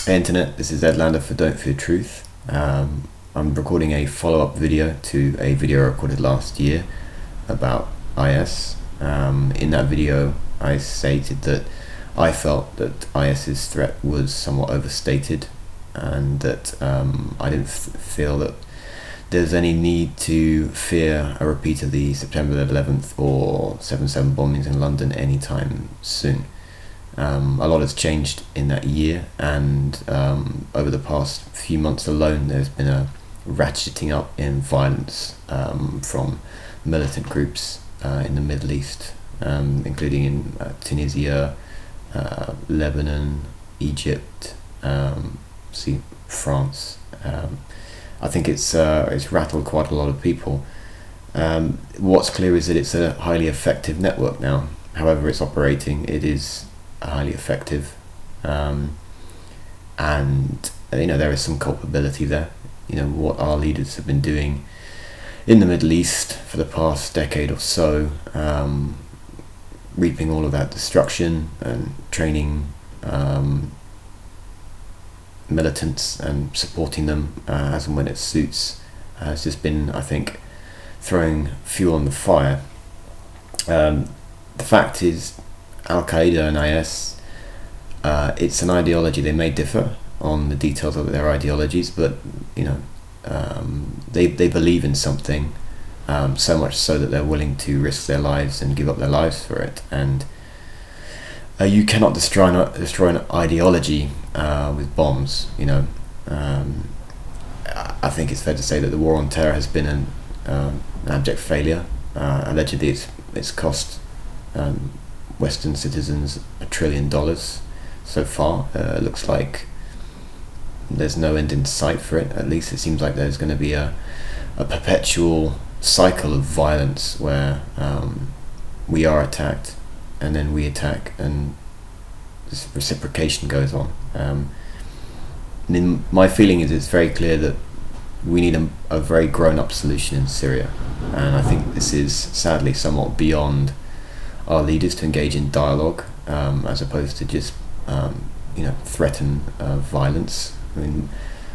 Hey Internet, this is Ed Lander for Don't Fear Truth. I'm recording a follow-up video to a video I recorded last year about IS. In that video I stated that I felt that IS's threat was somewhat overstated, and that I didn't feel that there's any need to fear a repeat of the September 11th or 7/7 bombings in London anytime soon. A lot has changed in that year, and over the past few months alone there's been a ratcheting up in violence from militant groups in the Middle East, including in Tunisia, Lebanon, Egypt, France. I think it's rattled quite a lot of people. What's clear is that it's a highly effective network now. However it's operating, it is highly effective, and there is some culpability there. What our leaders have been doing in the Middle East for the past decade or so, reaping all of that destruction and training militants and supporting them as and when it suits, has just been, I think, throwing fuel on the fire. The fact is, Al-Qaeda and IS, it's an ideology. They may differ on the details of their ideologies, but they believe in something, so much so that they're willing to risk their lives and give up their lives for it. And you cannot destroy an ideology with bombs. I think it's fair to say that the war on terror has been an abject failure. Allegedly, it's cost Western citizens $1 trillion so far. It looks like there's no end in sight for it. At least it seems like there's going to be a perpetual cycle of violence where we are attacked and then we attack, and this reciprocation goes on. My feeling is it's very clear that we need a very grown-up solution in Syria, and I think this is sadly somewhat beyond our leaders to engage in dialogue, as opposed to just threaten violence. I mean,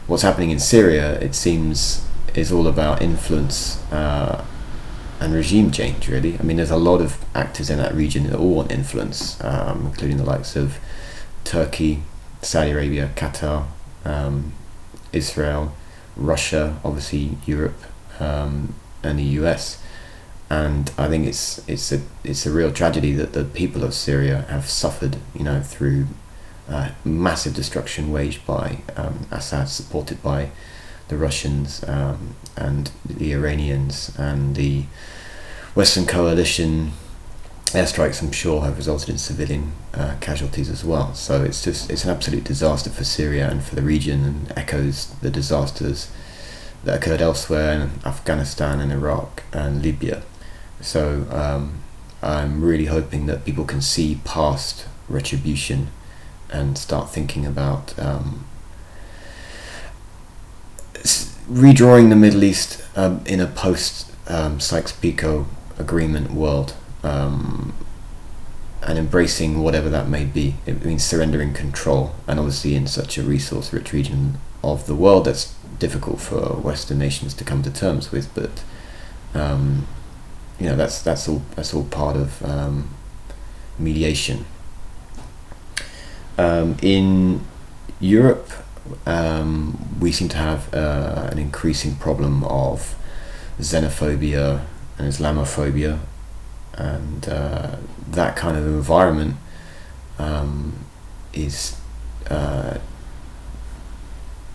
what's happening in Syria, it seems, is all about influence and regime change, really. I mean, there's a lot of actors in that region that all want influence, including the likes of Turkey, Saudi Arabia, Qatar, Israel, Russia, obviously Europe, and the US. And I think it's a real tragedy that the people of Syria have suffered, through massive destruction waged by Assad, supported by the Russians and the Iranians, and the Western coalition airstrikes, I'm sure, have resulted in civilian casualties as well. So it's an absolute disaster for Syria and for the region, and echoes the disasters that occurred elsewhere in Afghanistan and Iraq and Libya. So I'm really hoping that people can see past retribution and start thinking about redrawing the Middle East in a post Sykes-Picot agreement world, and embracing whatever that may be. It means surrendering control, and obviously in such a resource-rich region of the world, that's difficult for Western nations to come to terms with. But that's all part of mediation. In Europe, we seem to have an increasing problem of xenophobia and Islamophobia, and that kind of environment is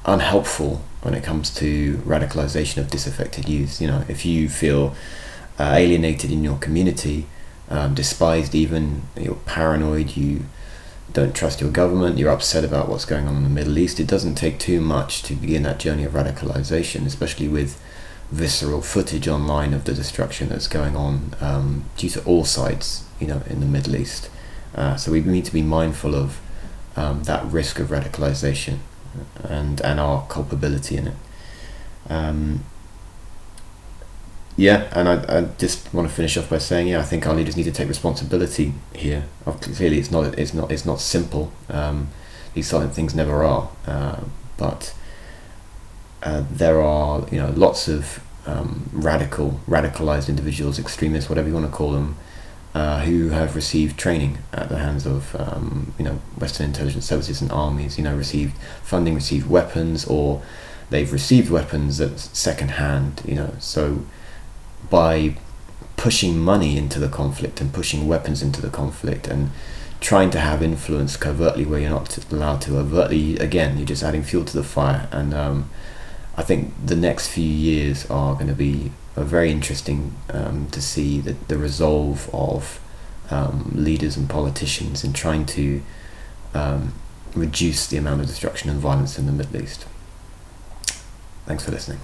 unhelpful when it comes to radicalization of disaffected youth. If you feel alienated in your community, despised even, you're paranoid, you don't trust your government, you're upset about what's going on in the Middle East, it doesn't take too much to begin that journey of radicalization, especially with visceral footage online of the destruction that's going on due to all sides in the Middle East. So we need to be mindful of that risk of radicalization and our culpability in it. And I just want to finish off by saying, I think our leaders need to take responsibility here. Clearly, it's not simple exciting things never are. But there are, lots of radicalized individuals, extremists, whatever you want to call them, who have received training at the hands of Western intelligence services and armies. Received funding, received weapons, or they've received weapons at second hand. So by pushing money into the conflict and pushing weapons into the conflict and trying to have influence covertly where you're not allowed to, overtly, again, you're just adding fuel to the fire. And I think the next few years are going to be very interesting to see the resolve of leaders and politicians in trying to reduce the amount of destruction and violence in the Middle East. Thanks for listening.